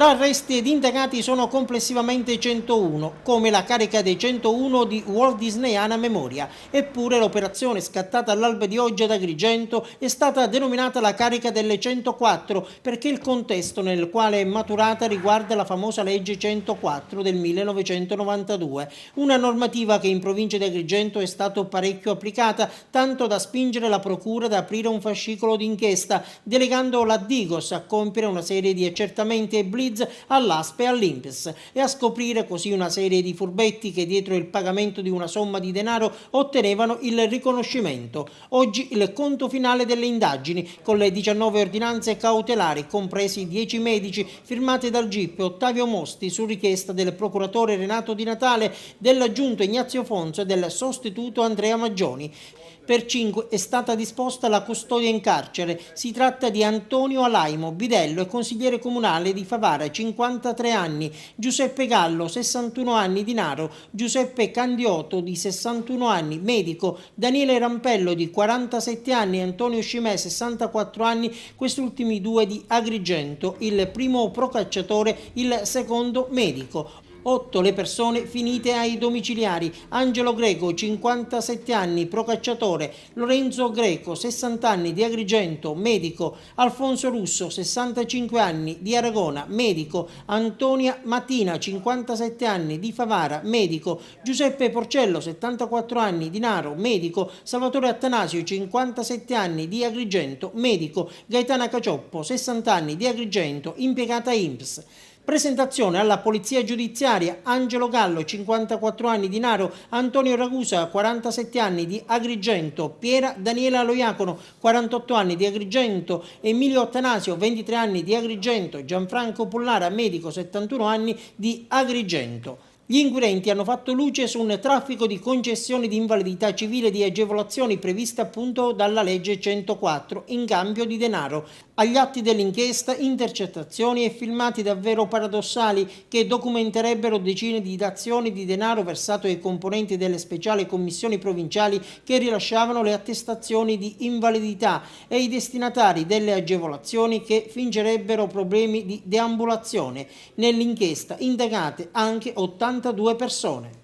Tra arresti ed indagati sono complessivamente 101, come la carica dei 101 di Walt Disneyana Memoria. Eppure l'operazione scattata all'alba di oggi ad Agrigento è stata denominata la carica delle 104 perché il contesto nel quale è maturata riguarda la famosa legge 104 del 1992, una normativa che in provincia di Agrigento è stata parecchio applicata, tanto da spingere la procura ad aprire un fascicolo d'inchiesta, delegando la Digos a compiere una serie di accertamenti e blitz all'ASP e all'INPS e a scoprire così una serie di furbetti che dietro il pagamento di una somma di denaro ottenevano il riconoscimento. Oggi il conto finale delle indagini, con le 19 ordinanze cautelari, compresi 10 medici, firmate dal GIP Ottavio Mosti su richiesta del procuratore Renato Di Natale, dell'aggiunto Ignazio Fonso e del sostituto Andrea Maggioni. Per 5 è stata disposta la custodia in carcere. Si tratta di Antonio Alaimo, bidello e consigliere comunale di Favara, 53 anni, Giuseppe Gallo, 61 anni, di Naro, Giuseppe Candiotto, di 61 anni, medico, Daniele Rampello, di 47 anni, Antonio Scimè, 64 anni, questi ultimi due di Agrigento, il primo procacciatore, il secondo medico. 8 le persone finite ai domiciliari: Angelo Greco, 57 anni, procacciatore; Lorenzo Greco, 60 anni, di Agrigento, medico; Alfonso Russo, 65 anni, di Aragona, medico; Antonia Matina, 57 anni, di Favara, medico; Giuseppe Porcello, 74 anni, di Naro, medico; Salvatore Attanasio, 57 anni, di Agrigento, medico; Gaetana Cacioppo, 60 anni, di Agrigento, impiegata INPS. Presentazione alla Polizia Giudiziaria: Angelo Gallo, 54 anni, di Naro; Antonio Ragusa, 47 anni, di Agrigento; Piera Daniela Loiacono, 48 anni, di Agrigento; Emilio Attanasio, 23 anni, di Agrigento; Gianfranco Pollara, medico, 71 anni, di Agrigento. Gli inquirenti hanno fatto luce su un traffico di concessioni di invalidità civile e di agevolazioni previste appunto dalla legge 104 in cambio di denaro. Agli atti dell'inchiesta intercettazioni e filmati davvero paradossali che documenterebbero decine di dazioni di denaro versato ai componenti delle speciali commissioni provinciali che rilasciavano le attestazioni di invalidità e i destinatari delle agevolazioni che fingerebbero problemi di deambulazione. Nell'inchiesta indagate anche 82 persone.